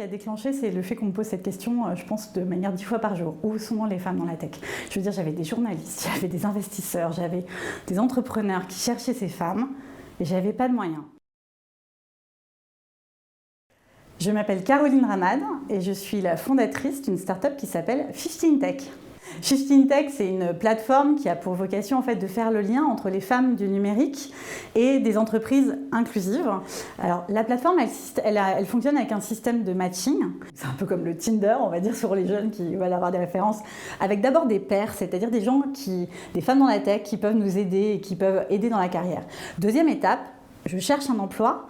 qui a déclenché, c'est le fait qu'on me pose cette question, je pense, de manière 10 fois par jour. Où sont les femmes dans la tech? Je veux dire, j'avais des journalistes, j'avais des investisseurs, j'avais des entrepreneurs qui cherchaient ces femmes et j'avais pas de moyens. Je m'appelle Caroline Ramad et je suis la fondatrice d'une start-up qui s'appelle 15 Tech. 15 Tech, c'est une plateforme qui a pour vocation en fait, de faire le lien entre les femmes du numérique et des entreprises inclusives. Alors, la plateforme, elle fonctionne avec un système de matching. C'est un peu comme le Tinder, on va dire, sur les jeunes qui veulent avoir des références. Avec d'abord des pairs, c'est-à-dire des femmes dans la tech qui peuvent nous aider et qui peuvent aider dans la carrière. Deuxième étape, je cherche un emploi,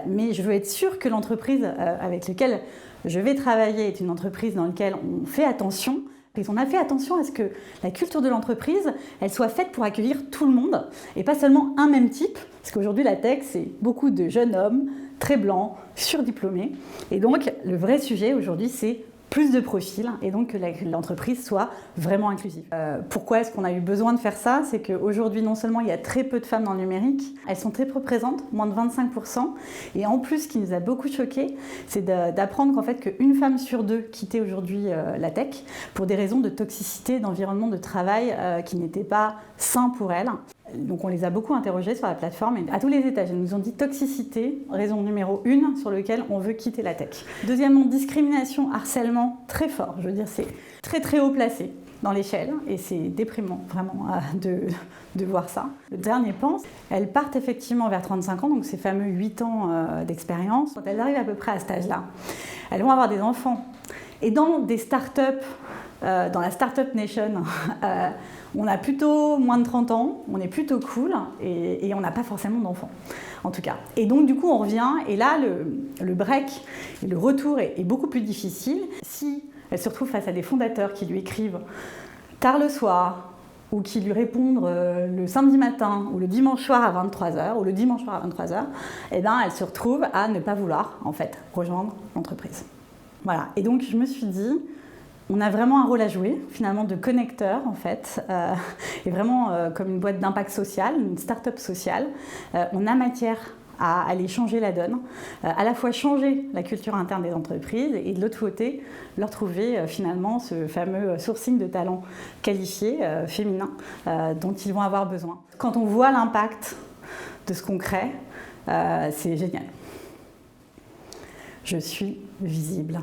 mais je veux être sûre que l'entreprise avec laquelle je vais travailler est une entreprise dans laquelle on fait attention. Et on a fait attention à ce que la culture de l'entreprise, elle soit faite pour accueillir tout le monde et pas seulement un même type. Parce qu'aujourd'hui, la tech, c'est beaucoup de jeunes hommes très blancs, surdiplômés. Et donc, le vrai sujet aujourd'hui, c'est plus de profils et donc que l'entreprise soit vraiment inclusive. Pourquoi est-ce qu'on a eu besoin de faire ça? C'est qu'aujourd'hui, non seulement il y a très peu de femmes dans le numérique, elles sont très peu présentes, moins de 25%. Et en plus, ce qui nous a beaucoup choqué, c'est d'apprendre qu'en fait, qu'une femme sur deux quittait aujourd'hui la tech pour des raisons de toxicité, d'environnement de travail qui n'étaient pas sains pour elles. Donc on les a beaucoup interrogées sur la plateforme et à tous les étages, elles nous ont dit toxicité, raison numéro 1 sur laquelle on veut quitter la tech. Deuxièmement, discrimination, harcèlement très fort, je veux dire c'est très très haut placé dans l'échelle et c'est déprimant vraiment de voir ça. Le dernier pan, elles partent effectivement vers 35 ans, donc ces fameux 8 ans d'expérience. Quand elles arrivent à peu près à cet âge-là, elles vont avoir des enfants. Et dans des startups, dans la Startup Nation, on a plutôt moins de 30 ans, on est plutôt cool et on n'a pas forcément d'enfants, en tout cas. Et donc du coup on revient et là le break, le retour est beaucoup plus difficile. Si elle se retrouve face à des fondateurs qui lui écrivent tard le soir ou qui lui répondent le samedi matin ou le dimanche soir à 23h ou le dimanche soir à 23h, eh ben, elle se retrouve à ne pas vouloir en fait rejoindre l'entreprise. Voilà, et donc je me suis dit, on a vraiment un rôle à jouer, finalement, de connecteur, en fait, et vraiment comme une boîte d'impact social, une start-up sociale. On a matière à aller changer la donne, à la fois changer la culture interne des entreprises et de l'autre côté, leur trouver finalement ce fameux sourcing de talents qualifiés, féminins, dont ils vont avoir besoin. Quand on voit l'impact de ce qu'on crée, c'est génial. Je suis visible.